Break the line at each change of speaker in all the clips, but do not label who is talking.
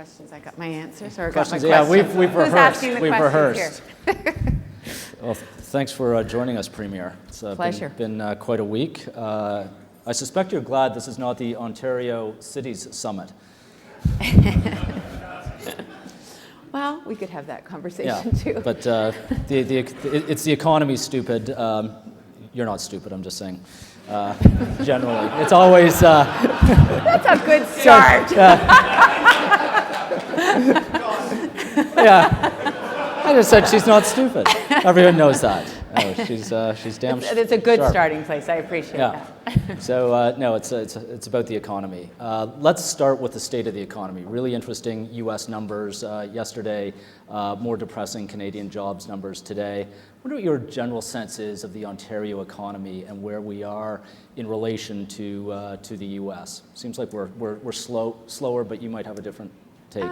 questions. I got my answers, or
Questions?
got my questions.
Yeah, we've
Who's
rehearsed.
asking the
We've
questions
rehearsed.
here?
Well, thanks for joining us, Premier. It's
Pleasure.
been quite a week. I suspect you're glad this is not the Ontario Cities Summit.
Well, we could have that conversation too.
But it's the economy, stupid. You're not stupid, I'm just saying. Generally, it's always...
That's a good start.
Yeah. I just said she's not stupid. Everyone knows that. Oh, she's damn sharp.
It's a good starting place. I appreciate that.
So no, it's about the economy. Let's start with the state of the economy. Really interesting U.S. numbers yesterday. More depressing Canadian jobs numbers today. I wonder what your general sense is of the Ontario economy and where we are in relation to the U.S. Seems like we're slower, but you might have a different take.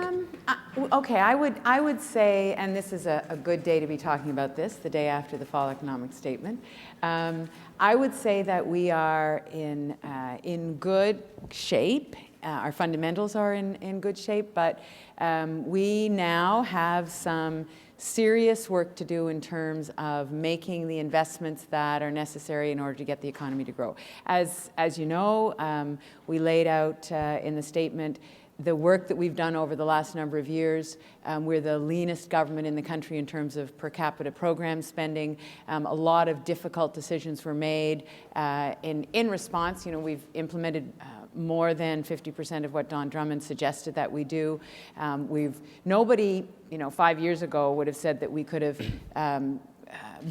Okay, I would say, and this is a good day to be talking about this, the day after the fall economic statement. I would say that we are in good shape. Our fundamentals are in good shape, but we now have some serious work to do in terms of making the investments that are necessary in order to get the economy to grow. As you know, we laid out in the statement the work that we've done over the last number of years. We're the leanest government in the country in terms of per capita program spending. A lot of difficult decisions were made. In response, we've implemented more than 50% of what Don Drummond suggested that we do. Nobody, 5 years ago would have said that we could have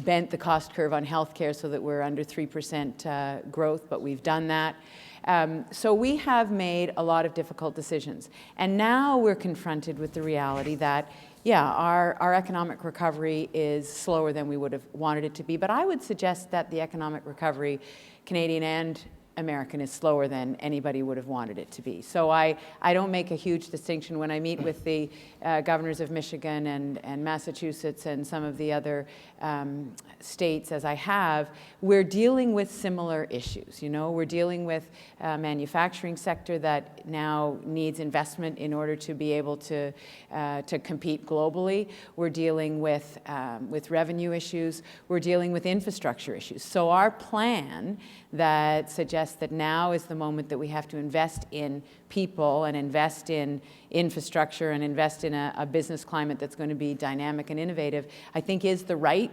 bent the cost curve on healthcare so that we're under 3% growth, but we've done that. So we have made a lot of difficult decisions. And now we're confronted with the reality that, our economic recovery is slower than we would have wanted it to be. But I would suggest that the economic recovery, Canadian and American, is slower than anybody would have wanted it to be. So I don't make a huge distinction when I meet with the governors of Michigan and Massachusetts and some of the other states, as I have. We're dealing with similar issues. We're dealing with a manufacturing sector that now needs investment in order to be able to compete globally. We're dealing with revenue issues. We're dealing with infrastructure issues. So our plan that suggests that now is the moment that we have to invest in people and invest in infrastructure and invest in a business climate that's going to be dynamic and innovative, I think it's the right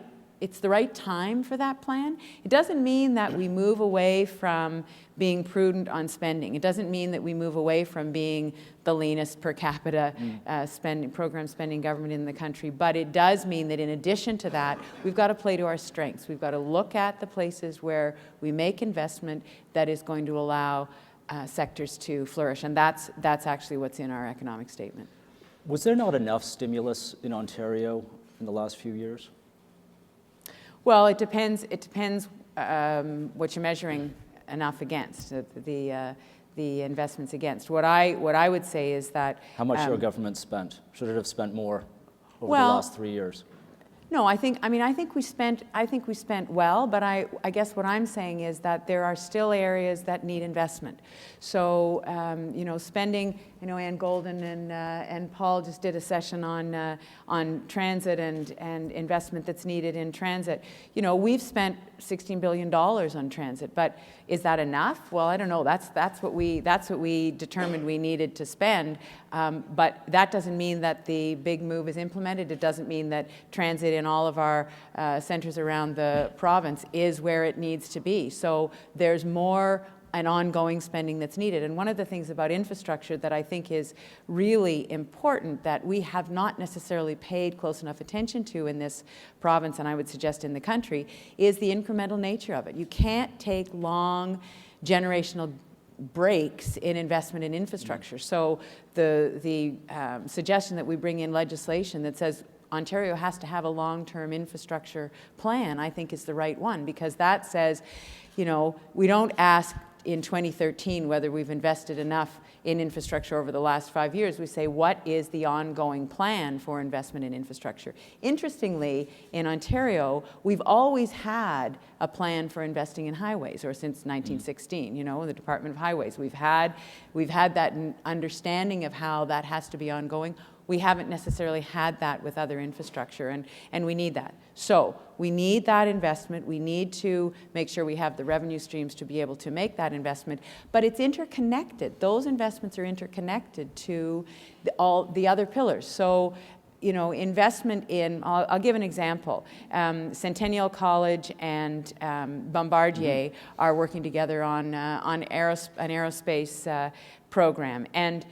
time for that plan. It doesn't mean that we move away from being prudent on spending. It doesn't mean that we move away from being the leanest per capita program spending government in the country. But it does mean that in addition to that, we've got to play to our strengths. We've got to look at the places where we make investment that is going to allow sectors to flourish. And that's actually what's in our economic statement.
Was there not enough stimulus in Ontario in the last few years?
Well, it depends what you're measuring enough against, the investments against. What I would say is that...
How much your government spent? Should it have spent more over the last 3 years?
No, I think we spent well, but I guess what I'm saying is that there are still areas that need investment. So, spending, Ann Golden and Paul just did a session on transit and investment that's needed in transit. We've spent $16 billion on transit, but is that enough? Well, I don't know. That's what we determined we needed to spend. But that doesn't mean that the big move is implemented. It doesn't mean that transit in all of our centres around the province is where it needs to be. So there's more and ongoing spending that's needed. And one of the things about infrastructure that I think is really important that we have not necessarily paid close enough attention to in this province, and I would suggest in the country, is the incremental nature of it. You can't take long generational breaks in investment in infrastructure. So the suggestion that we bring in legislation that says Ontario has to have a long-term infrastructure plan, I think is the right one, because that says, we don't ask in 2013 whether we've invested enough in infrastructure over the last 5 years. We say, what is the ongoing plan for investment in infrastructure? Interestingly, in Ontario, we've always had a plan for investing in highways, or since 1916, you know, the Department of Highways. We've had that understanding of how that has to be ongoing. We haven't necessarily had that with other infrastructure, and we need that. So we need that investment. We need to make sure we have the revenue streams to be able to make that investment, but it's interconnected. Those investments are interconnected to all the other pillars. So, you know, investment in, I'll give an example. Centennial College and Bombardier are working together on an aerospace program. And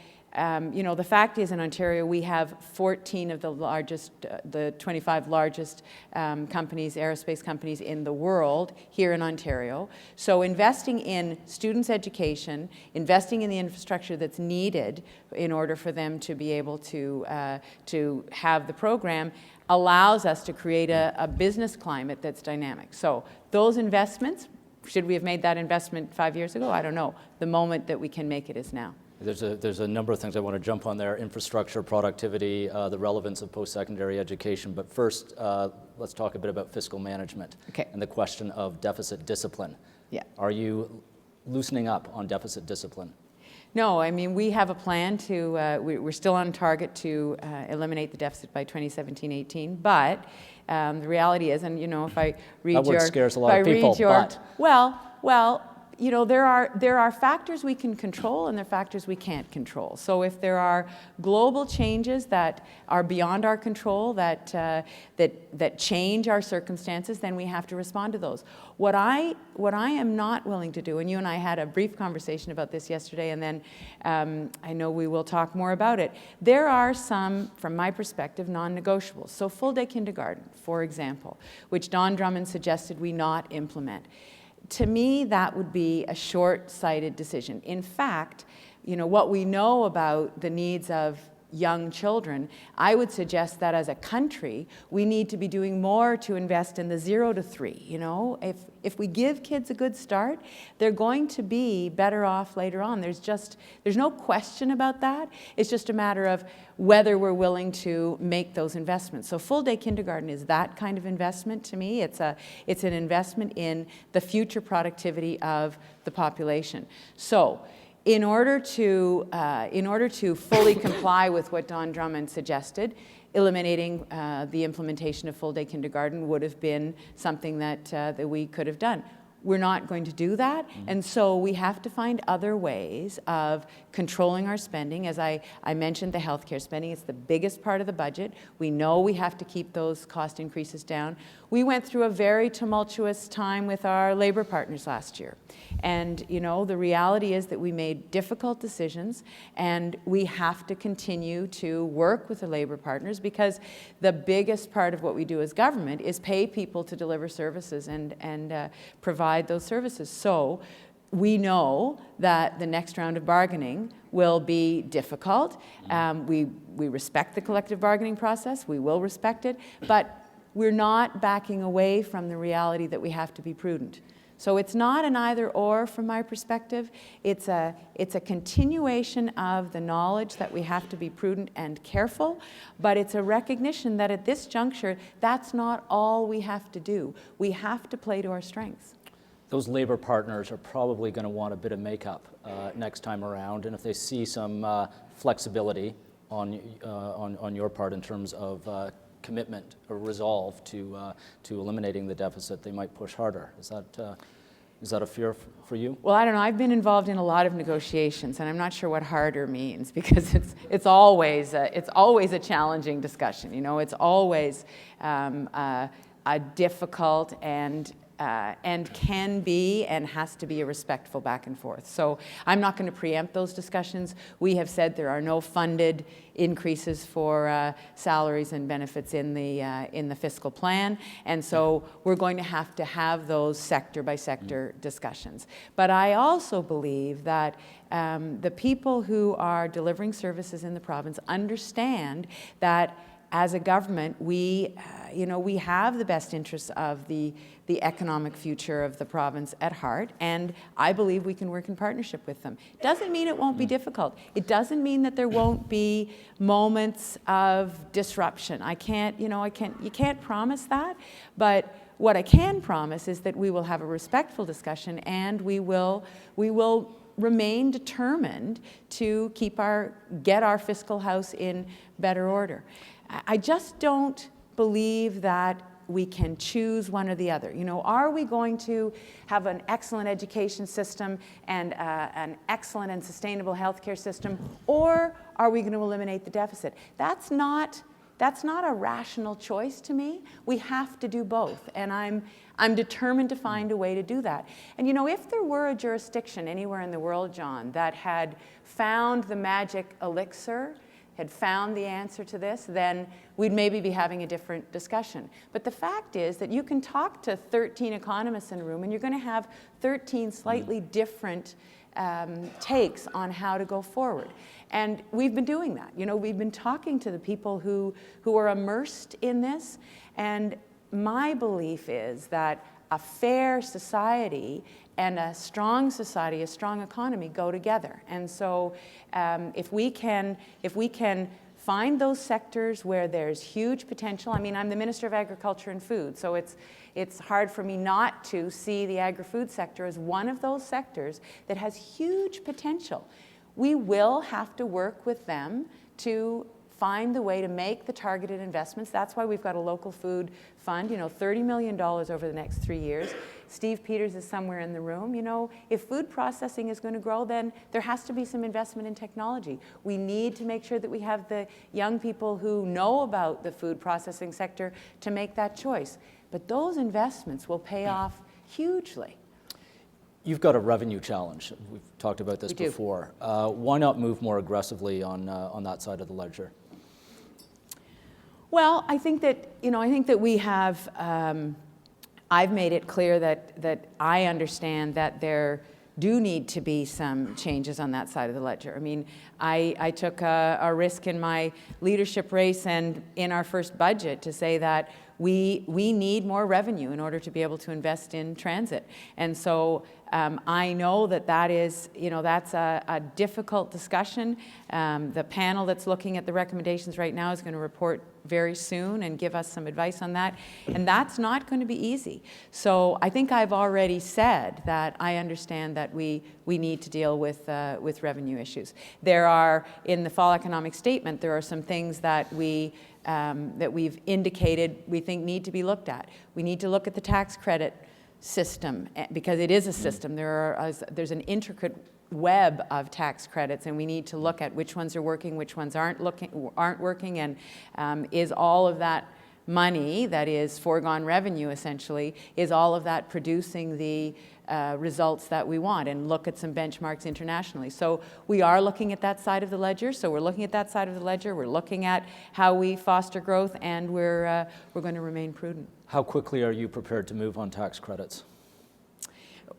you know, the fact is in Ontario we have 14 of the largest, the 25 largest companies, aerospace companies in the world here in Ontario. So investing in students' education, investing in the infrastructure that's needed in order for them to be able to have the program allows us to create a business climate that's dynamic. So those investments, should we have made that investment 5 years ago? I don't know. The moment that we can make it is now.
There's a number of things I want to jump on there: infrastructure, productivity, the relevance of post-secondary education. But first, let's talk a bit about fiscal management and the question of deficit discipline.
Yeah.
Are you loosening up on deficit discipline?
No, I mean, we have a plan to, we're still on target to eliminate the deficit by 2017-18, but the reality is, and you know, if I read
that word scares a lot of people, but.
Well, you know, there are factors we can control and there are factors we can't control. So if there are global changes that are beyond our control, that change our circumstances, then we have to respond to those. What I am not willing to do, and you and I had a brief conversation about this yesterday, and then I know we will talk more about it. There are some, from my perspective, non-negotiables. So full-day kindergarten, for example, which Don Drummond suggested we not implement. To me, that would be a short-sighted decision. In fact, you know, what we know about the needs of young children, I would suggest that as a country, we need to be doing more to invest in the 0 to 3. You know, if we give kids a good start, they're going to be better off later on. There's no question about that. It's just a matter of whether we're willing to make those investments. So full-day kindergarten is that kind of investment to me. It's an investment in the future productivity of the population. So in order to fully comply with what Don Drummond suggested, eliminating the implementation of full-day kindergarten would have been something that we could have done. We're not going to do that, and so we have to find other ways of controlling our spending. As I mentioned, the healthcare spending, it's the biggest part of the budget. We know we have to keep those cost increases down. We went through a very tumultuous time with our labor partners last year. And you know, the reality is that we made difficult decisions, and we have to continue to work with the labor partners, because the biggest part of what we do as government is pay people to deliver services and provide those services. So we know that the next round of bargaining will be difficult. We respect the collective bargaining process. We will respect it, but we're not backing away from the reality that we have to be prudent. So it's not an either or from my perspective. It's a continuation of the knowledge that we have to be prudent and careful, but it's a recognition that at this juncture, that's not all we have to do. We have to play to our strengths.
Those labor partners are probably going to want a bit of makeup next time around, and if they see some flexibility on your part in terms of commitment or resolve to eliminating the deficit, they might push harder. Is that a fear for you?
Well, I don't know. I've been involved in a lot of negotiations, and I'm not sure what harder means, because it's always a challenging discussion. You know, it's always a difficult and can be and has to be a respectful back and forth. So I'm not going to preempt those discussions. We have said there are no funded increases for salaries and benefits in the fiscal plan, and so we're going to have those sector by sector discussions. But I also believe that the people who are delivering services in the province understand that as a government, we have the best interests of the economic future of the province at heart, and I believe we can work in partnership with them. Doesn't mean it won't be difficult. It doesn't mean that there won't be moments of disruption. You can't promise that, but what I can promise is that we will have a respectful discussion, and we will remain determined to get our fiscal house in better order. I just don't believe that we can choose one or the other. Are we going to have an excellent education system and an excellent and sustainable healthcare system, or are we going to eliminate the deficit? That's not a rational choice to me. We have to do both, and I'm determined to find a way to do that. And if there were a jurisdiction anywhere in the world, John, that had found the magic elixir, had found the answer to this, then we'd maybe be having a different discussion. But the fact is that you can talk to 13 economists in a room, and you're going to have 13 slightly different takes on how to go forward. And we've been doing that. We've been talking to the people who are immersed in this, and my belief is that a fair society and a strong society, a strong economy go together. And so if we can find those sectors where there's huge potential, I'm the Minister of Agriculture and Food, so it's hard for me not to see the agri-food sector as one of those sectors that has huge potential. We will have to work with them to find the way to make the targeted investments. That's why we've got a local food fund, $30 million over the next 3 years. Steve Peters is somewhere in the room. If food processing is going to grow, then there has to be some investment in technology. We need to make sure that we have the young people who know about the food processing sector to make that choice. But those investments will pay off hugely.
You've got a revenue challenge. We've talked about this before. Why not move more aggressively on that side of the ledger?
Well, I think that we have. I've made it clear that I understand that there do need to be some changes on that side of the ledger. I took a risk in my leadership race and in our first budget to say that we need more revenue in order to be able to invest in transit. And so I know that is, that's a difficult discussion. The panel that's looking at the recommendations right now is going to report very soon and give us some advice on that. And that's not going to be easy. So I think I've already said that I understand that we need to deal with revenue issues. There are, in the fall economic statement, there are some things that we've indicated we think need to be looked at. We need to look at the tax credit system, because it is a system. There's an intricate web of tax credits, and we need to look at which ones are working, which ones aren't working, and is all of that money that is foregone revenue, essentially, is all of that producing the results that we want, and look at some benchmarks internationally. So we are looking at that side of the ledger. We're looking at how we foster growth, and we're going to remain prudent.
How quickly are you prepared to move on tax credits?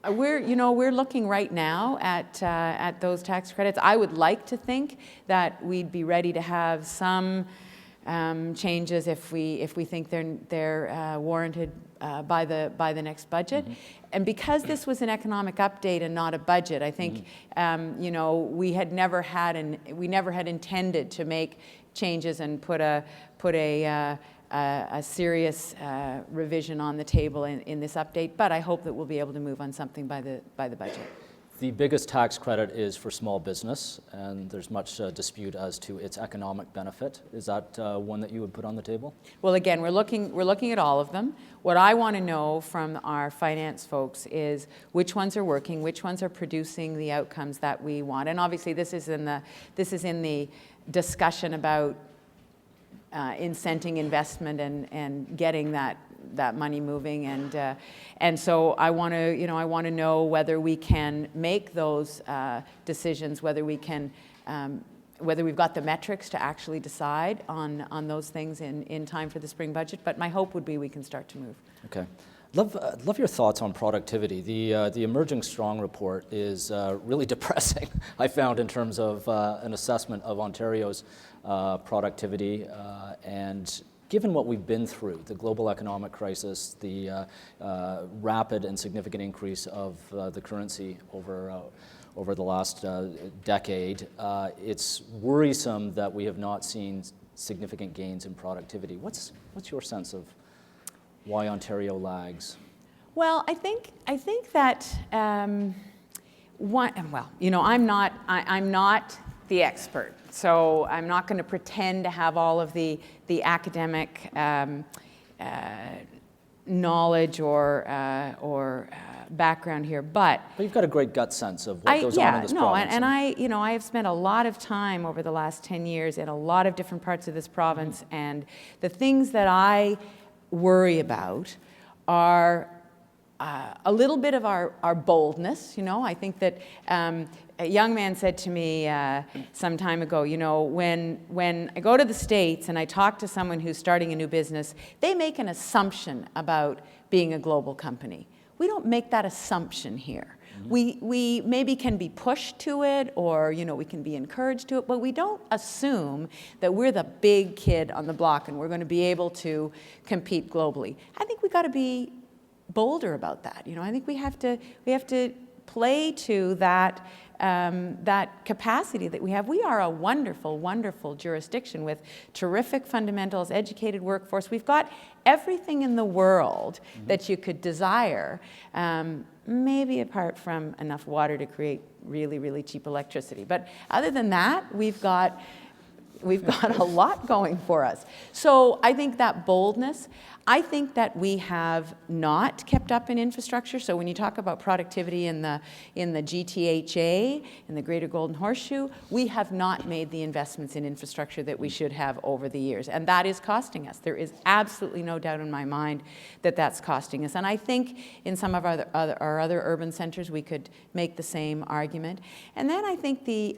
We're looking right now at those tax credits. I would like to think that we'd be ready to have some changes if we think they're warranted by the next budget. Mm-hmm. And because this was an economic update and not a budget, I think we never had intended to make changes and put a serious revision on the table in this update. But I hope that we'll be able to move on something by the budget.
The biggest tax credit is for small business, and there's much dispute as to its economic benefit. Is that one that you would put on the table? Well,
again, we're looking at all of them. What I want to know from our finance folks is which ones are working, which ones are producing the outcomes that we want. And obviously, this is in the discussion about incenting investment and getting that money moving, and so I want to know whether we can make those decisions, whether we've got the metrics to actually decide on those things in time for the spring budget. But my hope would be we can start to move.
Okay. Love your thoughts on productivity. The Emerging Strong report is really depressing, I found, in terms of an assessment of Ontario's productivity, and given what we've been through, the global economic crisis, the rapid and significant increase of the currency over the last decade, it's worrisome that we have not seen significant gains in productivity. What's your sense of why Ontario lags?
Well, I think that I'm not the expert, so I'm not going to pretend to have all of the academic knowledge or background here, but
you've got a great gut sense of what goes on in this province.
And I have spent a lot of time over the last 10 years in a lot of different parts of this province, and the things that I worry about are a little bit of our boldness. I think that a young man said to me some time ago, when I go to the States and I talk to someone who's starting a new business, they make an assumption about being a global company. We don't make that assumption here. We maybe can be pushed to it, or we can be encouraged to it, but we don't assume that we're the big kid on the block and we're going to be able to compete globally. I think we got to be bolder about that. I think we have to play to that capacity that we have. We are a wonderful, wonderful jurisdiction with terrific fundamentals, educated workforce. We've got everything in the world that you could desire, maybe apart from enough water to create really, really cheap electricity. But other than that, we've got a lot going for us. So I think that boldness, I think that we have not kept up in infrastructure. So when you talk about productivity in the GTHA, in the Greater Golden Horseshoe, we have not made the investments in infrastructure that we should have over the years. And that is costing us. There is absolutely no doubt in my mind that that's costing us. And I think in some of our other urban centers, we could make the same argument. And then I think the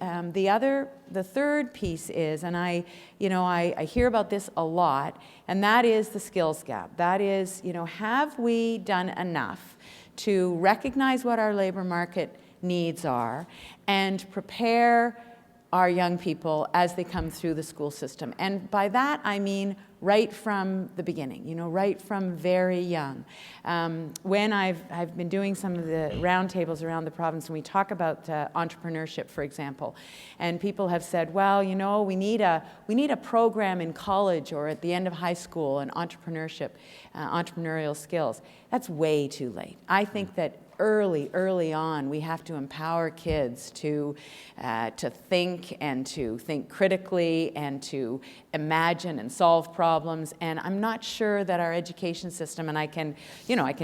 third piece is, and I hear about this a lot, and that is the skills gap. That is, have we done enough to recognize what our labor market needs are and prepare our young people as they come through the school system? And by that, I mean right from the beginning, right from very young. When I've been doing some of the roundtables around the province, and we talk about entrepreneurship, for example, and people have said, well, we need a program in college or at the end of high school on entrepreneurship, entrepreneurial skills. That's way too late. I think that early on, we have to empower kids to think and to think critically and to imagine and solve problems. And I'm not sure that our education system, and I can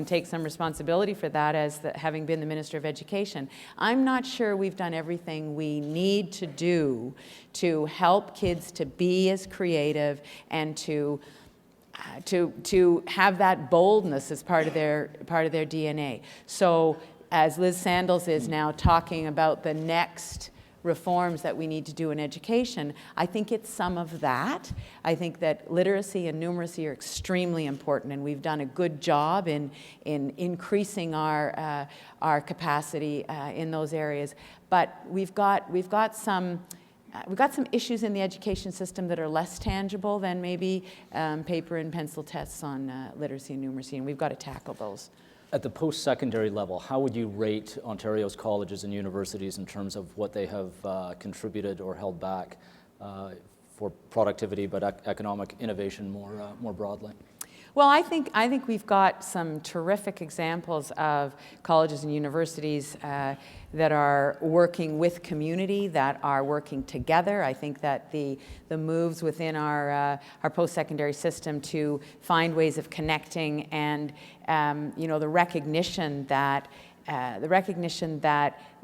take some responsibility for that as having been the Minister of Education, I'm not sure we've done everything we need to do to help kids to be as creative and to have that boldness as part of their DNA. So as Liz Sandals is now talking about the next reforms that we need to do in education, I think it's some of that. I think that literacy and numeracy are extremely important, and we've done a good job in increasing our capacity in those areas. But we've got some issues in the education system that are less tangible than maybe paper and pencil tests on literacy and numeracy, and we've got to tackle those.
At the post-secondary level, how would you rate Ontario's colleges and universities in terms of what they have contributed or held back for productivity, but economic innovation more broadly?
Well, I think we've got some terrific examples of colleges and universities that are working with community, that are working together. I think that the moves within our post-secondary system to find ways of connecting and the recognition that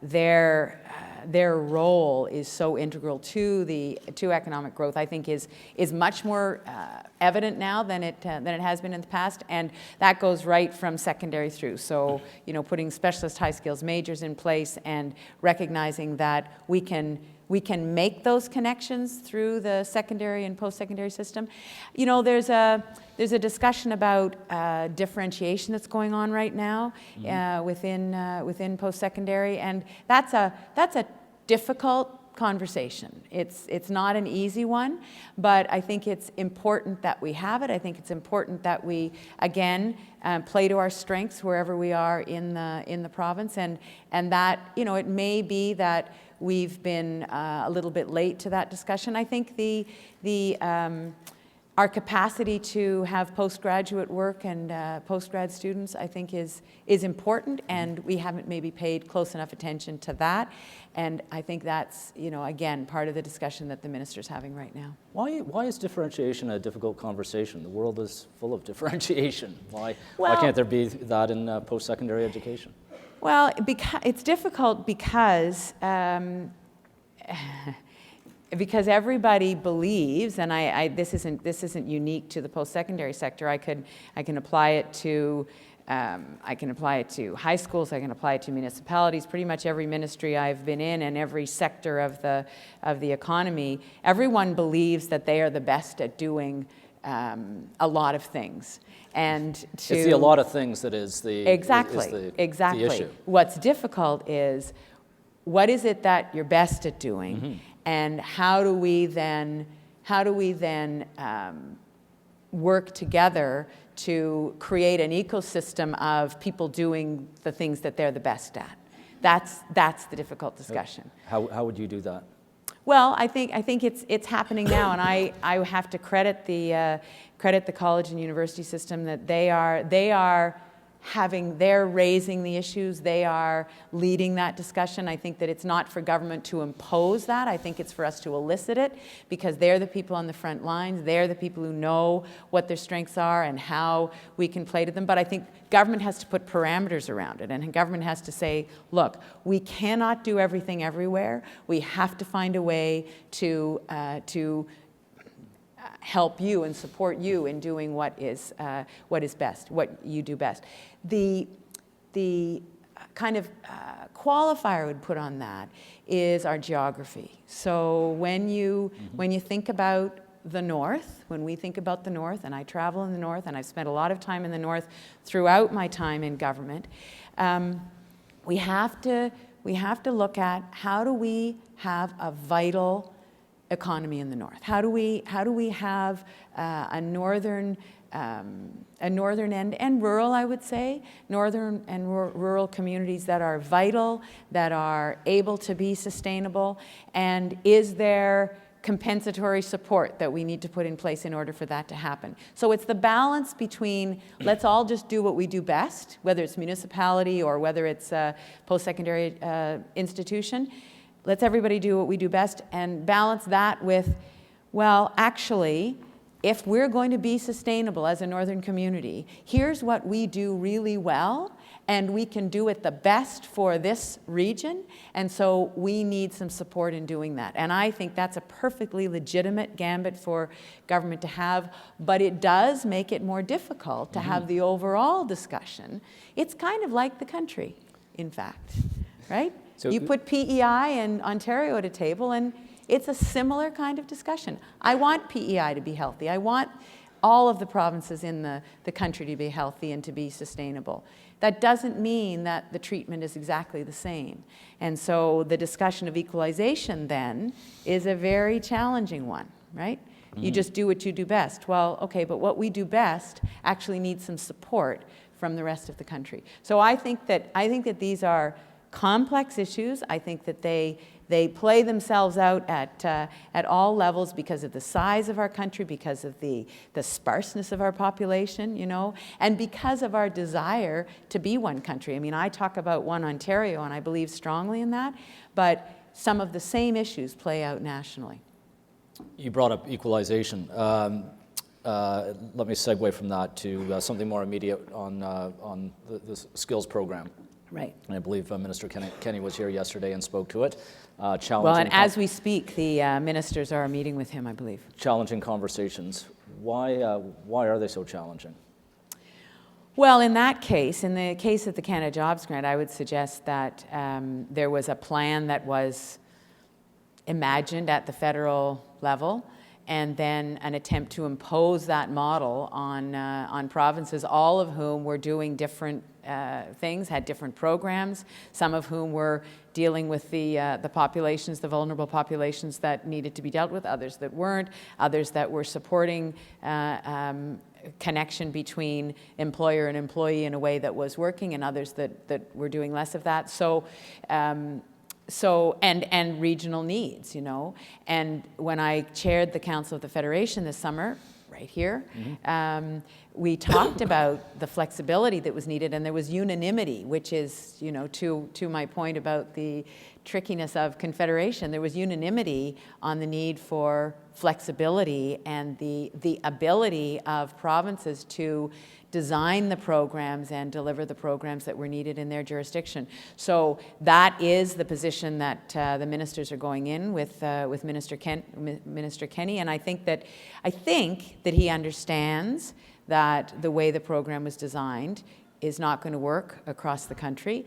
their role is so integral to economic growth, I think is much more evident now than it has been in the past, and that goes right from secondary through. So putting specialist high skills majors in place and recognizing that we can make those connections through the secondary and post-secondary system. There's a discussion about differentiation that's going on right now within post-secondary, and that's a difficult conversation. It's not an easy one, but I think it's important that we have it. I think it's important that we, again, play to our strengths wherever we are in the province, and that, you know, it may be that we've been a little bit late to that discussion. I think our capacity to have postgraduate work and postgrad students, I think, is important, and we haven't maybe paid close enough attention to that. And I think that's, you know, again, part of the discussion that the minister's having right now.
Why is differentiation a difficult conversation? The world is full of differentiation. Why
Well,
can't there be that in post-secondary education?
Well, it's difficult because everybody believes, and this isn't unique to the post-secondary sector. I can apply it to high schools. I can apply it to municipalities. Pretty much every ministry I've been in, and every sector of the economy, everyone believes that they are the best at doing a lot of things. And
It's the a lot of things that is the
exactly.
the issue.
What's difficult is, what is it that you're best at doing?
Mm-hmm.
And how do we then work together to create an ecosystem of people doing the things that they're the best at? That's the difficult discussion.
How would you do that?
Well, I think it's happening now, and I have to credit the college and university system that they're raising the issues, they are leading that discussion. I think that it's not for government to impose that. I think it's for us to elicit it, because they're the people on the front lines. They're the people who know what their strengths are and how we can play to them. But I think government has to put parameters around it, and government has to say, look, we cannot do everything everywhere. We have to find a way to help you and support you in doing what is best, what you do best. The kind of qualifier I would put on that is our geography. So when you think about the North, when we think about the North, and I travel in the North, and I've spent a lot of time in the North throughout my time in government, we have to look at, how do we have a vital economy in the North? How do we have a northern end and rural, I would say, northern and rural communities that are vital, that are able to be sustainable, and is there compensatory support that we need to put in place in order for that to happen? So it's the balance between, let's all just do what we do best, whether it's municipality or whether it's a post-secondary institution. Let's everybody do what we do best, and balance that with, well, actually, if we're going to be sustainable as a northern community, here's what we do really well, and we can do it the best for this region, and so we need some support in doing that. And I think that's a perfectly legitimate gambit for government to have, but it does make it more difficult to have the overall discussion. It's kind of like the country, in fact, right? So you put PEI and Ontario at a table, and it's a similar kind of discussion. I want PEI to be healthy. I want all of the provinces in the country to be healthy and to be sustainable. That doesn't mean that the treatment is exactly the same. And so the discussion of equalization then is a very challenging one, right? You just do what you do best. Well, okay, but what we do best actually needs some support from the rest of the country. So I think that these are complex issues. I think that they play themselves out at all levels because of the size of our country, because of the sparseness of our population, you know, and because of our desire to be one country. I mean, I talk about one Ontario, and I believe strongly in that, but some of the same issues play out nationally.
You brought up equalization. Let me segue from that to something more immediate on the skills program.
Right.
And I believe Minister Kenny was here yesterday and spoke to it.
Well, and as we speak, the ministers are meeting with him, I believe.
Challenging conversations. Why are they so challenging?
Well, in that case, in the case of the Canada Jobs Grant, I would suggest that there was a plan that was imagined at the federal level, and then an attempt to impose that model on provinces, all of whom were doing different things, had different programs, some of whom were dealing with the populations, the vulnerable populations that needed to be dealt with, others that weren't, others that were supporting connection between employer and employee in a way that was working, and others that were doing less of that. So and regional needs, you know. And when I chaired the Council of the Federation this summer, right here, we talked about the flexibility that was needed, and there was unanimity, which is, you know, to my point about the trickiness of Confederation, there was unanimity on the need for flexibility and the ability of provinces to design the programs and deliver the programs that were needed in their jurisdiction. So that is the position that the ministers are going in with Minister Kenney, and I think that he understands that the way the program was designed is not going to work across the country.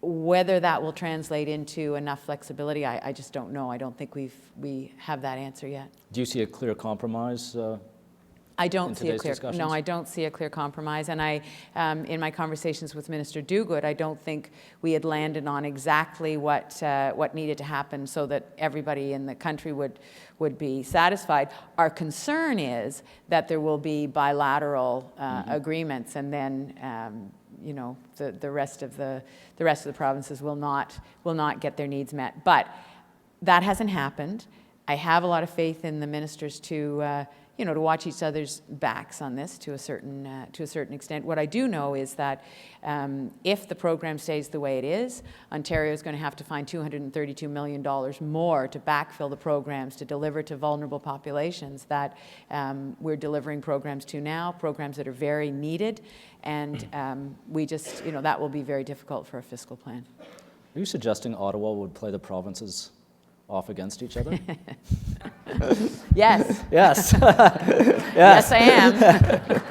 Whether that will translate into enough flexibility, I just don't know. I don't think we have that answer yet.
Do you see a clear compromise?
I don't see a clear.
Discussions?
No, I don't see a clear compromise. And I, in my conversations with Minister Dogood, I don't think we had landed on exactly what needed to happen so that everybody in the country would be satisfied. Our concern is that there will be bilateral agreements, and then you know, the rest of the provinces will not get their needs met. But that hasn't happened. I have a lot of faith in the ministers to you know, to watch each other's backs on this to a certain extent. What I do know is that if the program stays the way it is, Ontario is going to have to find $232 million more to backfill the programs to deliver to vulnerable populations that we're delivering programs to now, programs that are very needed, and we just, you know, that will be very difficult for a fiscal plan.
Are you suggesting Ottawa would play the provinces off against each other?
Yes.
Yes.
Yes, I am.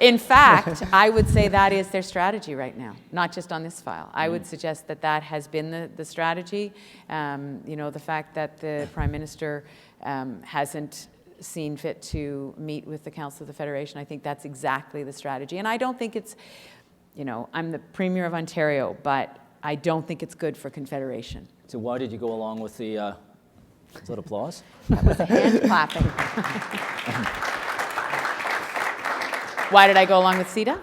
In fact, I would say that is their strategy right now, not just on this file. I would suggest that that has been the strategy. You know, the fact that the Prime Minister hasn't seen fit to meet with the Council of the Federation, I think that's exactly the strategy. And I don't think it's, you know, I'm the Premier of Ontario, but I don't think it's good for Confederation.
So why did you go along with the, is that applause?
That was a hand clapping. Why did I go along with CETA?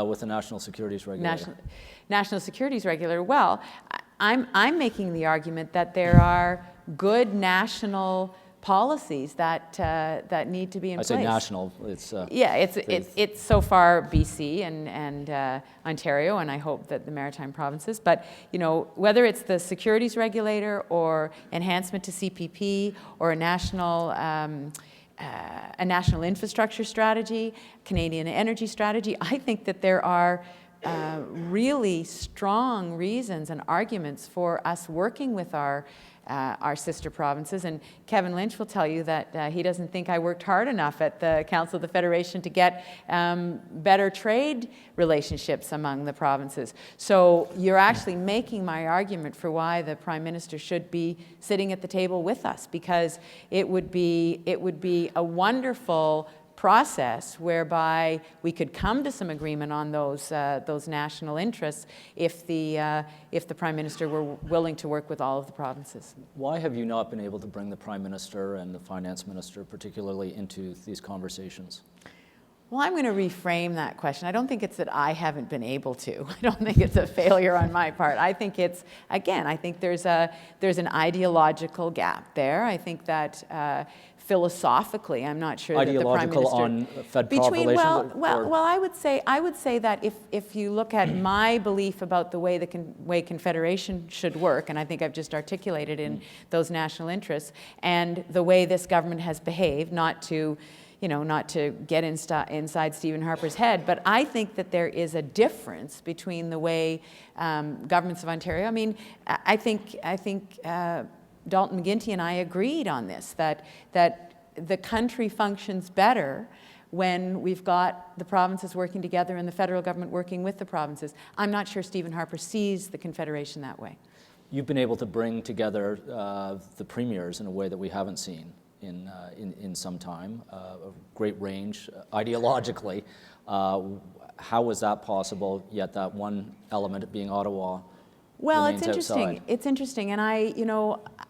With the National Securities Regulator.
National Securities Regulator. Well, I'm making the argument that there are good national policies that need to be in place.
I say national. It's
yeah. It's so far BC and Ontario, and I hope that the Maritime provinces. But you know, whether it's the securities regulator or enhancement to CPP or a national infrastructure strategy, Canadian energy strategy, I think that there are really strong reasons and arguments for us working with our sister provinces. And Kevin Lynch will tell you that he doesn't think I worked hard enough at the Council of the Federation to get better trade relationships among the provinces. So you're actually making my argument for why the Prime Minister should be sitting at the table with us, because it would be a wonderful process whereby we could come to some agreement on those national interests if the Prime Minister were willing to work with all of the provinces.
Why have you not been able to bring the Prime Minister and the Finance Minister particularly into these conversations?
Well, I'm going to reframe that question. I don't think it's that I haven't been able to. I don't think it's a failure on my part. I think it's, again, I think there's an ideological gap there. I think that philosophically, I'm not sure that the Prime Minister...
Ideological on Fed-Prov relations?
Well, I would say that if you look at my belief about the way way Confederation should work, and I think I've just articulated in those national interests, and the way this government has behaved, not to get inside Stephen Harper's head, but I think that there is a difference between the way governments of Ontario. I mean, I think Dalton McGuinty and I agreed on this, that the country functions better when we've got the provinces working together and the federal government working with the provinces. I'm not sure Stephen Harper sees the Confederation that way.
You've been able to bring together the premiers in a way that we haven't seen in some time, a great range ideologically. How was that possible, yet that one element being Ottawa
Well,
remains
it's interesting.
outside?
It's interesting, and I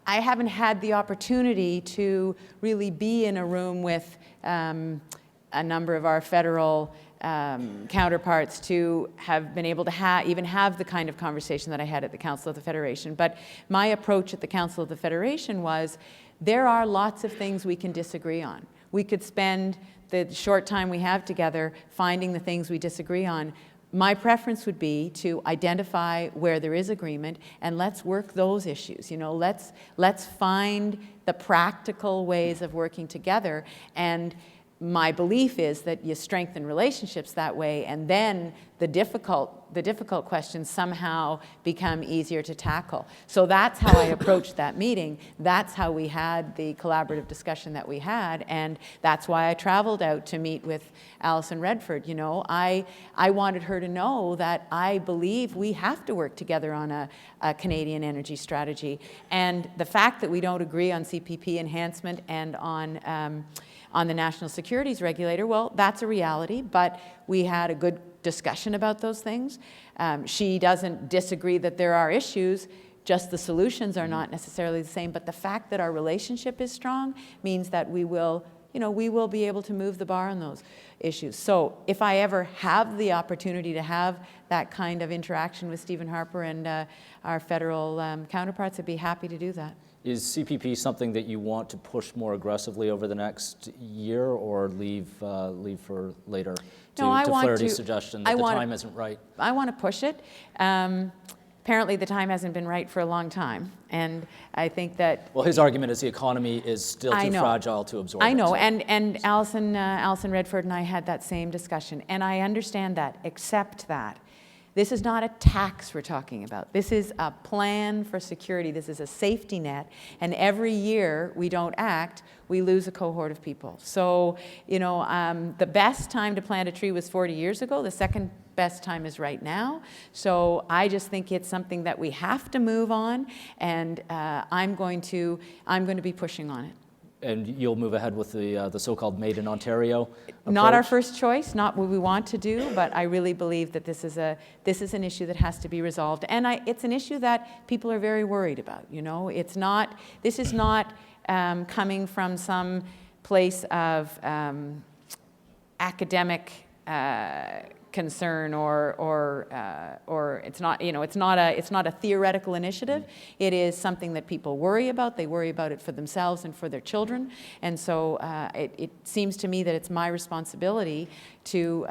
haven't had the opportunity to really be in a room with a number of our federal counterparts to have been able to even have the kind of conversation that I had at the Council of the Federation. But my approach at the Council of the Federation was, there are lots of things we can disagree on. We could spend the short time we have together finding the things we disagree on. My preference would be to identify where there is agreement, and let's work those issues. Let's find the practical ways of working together. And my belief is that you strengthen relationships that way, and then the difficult questions somehow become easier to tackle. So that's how I approached that meeting. That's how we had the collaborative discussion that we had, and that's why I traveled out to meet with Alison Redford. I wanted her to know that I believe we have to work together on a Canadian energy strategy. And the fact that we don't agree on CPP enhancement and on the National Securities Regulator, well, that's a reality, but we had a good discussion about those things. She doesn't disagree that there are issues, just the solutions are not necessarily the same, but the fact that our relationship is strong means that we will be able to move the bar on those issues. So if I ever have the opportunity to have that kind of interaction with Stephen Harper and our federal counterparts, I'd be happy to do that.
Is CPP something that you want to push more aggressively over the next year, or leave for later?
No,
to Flaherty's suggestion that the time isn't right.
I want to push it. Apparently, the time hasn't been right for a long time, and I think that.
Well, his argument is the economy is still too fragile to absorb.
I know,
so.
and Alison Redford and I had that same discussion, and I understand that, except that this is not a tax we're talking about. This is a plan for security. This is a safety net. And every year we don't act, we lose a cohort of people. So, the best time to plant a tree was 40 years ago. The second best time is right now. So I just think it's something that we have to move on, and I'm going to be pushing on it.
And you'll move ahead with the so-called Made in Ontario approach?
Not our first choice, not what we want to do, but I really believe that this is an issue that has to be resolved, and it's an issue that people are very worried about. This is not coming from some place of academic concern or it's not a theoretical initiative. It is something that people worry about. They worry about it for themselves and for their children, and so it seems to me that it's my responsibility to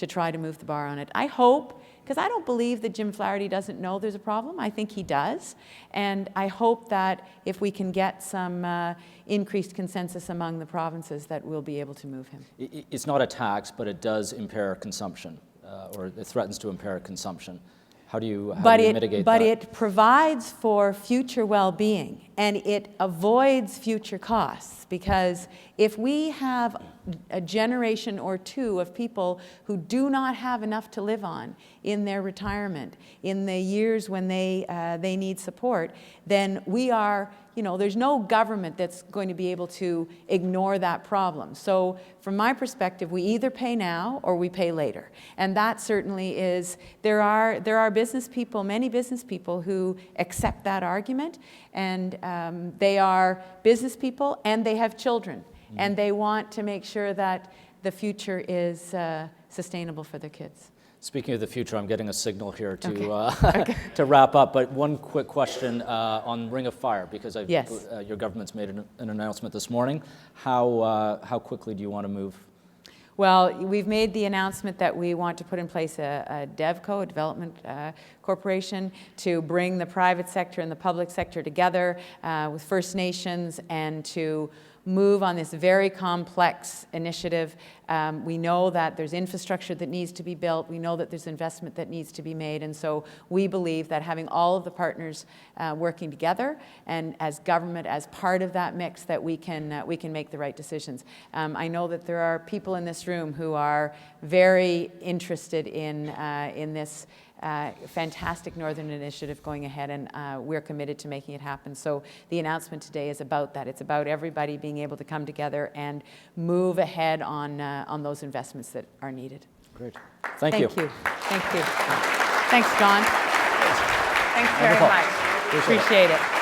try to move the bar on it. I hope, because I don't believe that Jim Flaherty doesn't know there's a problem. I think he does, and I hope that if we can get some increased consensus among the provinces, that we'll be able to move him.
It's not a tax, but it does impair consumption, or it threatens to impair consumption. How do you mitigate that?
But it provides for future well-being, and it avoids future costs, because if we have a generation or two of people who do not have enough to live on in their retirement, in the years when they need support, then we are, there's no government that's going to be able to ignore that problem. So from my perspective, we either pay now or we pay later. And that certainly is, there are business people, many business people who accept that argument, and they are business people and they have children. And they want to make sure that the future is sustainable for their kids.
Speaking of the future, I'm getting a signal here to
Okay.
to wrap up. But one quick question on Ring of Fire, because
Yes.
Your government's made an announcement this morning. How quickly do you want to move?
Well, we've made the announcement that we want to put in place a DevCo, a development corporation, to bring the private sector and the public sector together with First Nations and to move on this very complex initiative. We know that there's infrastructure that needs to be built. We know that there's investment that needs to be made. And so we believe that having all of the partners working together and as government, as part of that mix, that we can make the right decisions. I know that there are people in this room who are very interested in this fantastic Northern Initiative going ahead, and we're committed to making it happen. So the announcement today is about that. It's about everybody being able to come together and move ahead on those investments that are needed.
Great. Thank you.
Thank you. Thanks, John. Thanks very much. Appreciate it.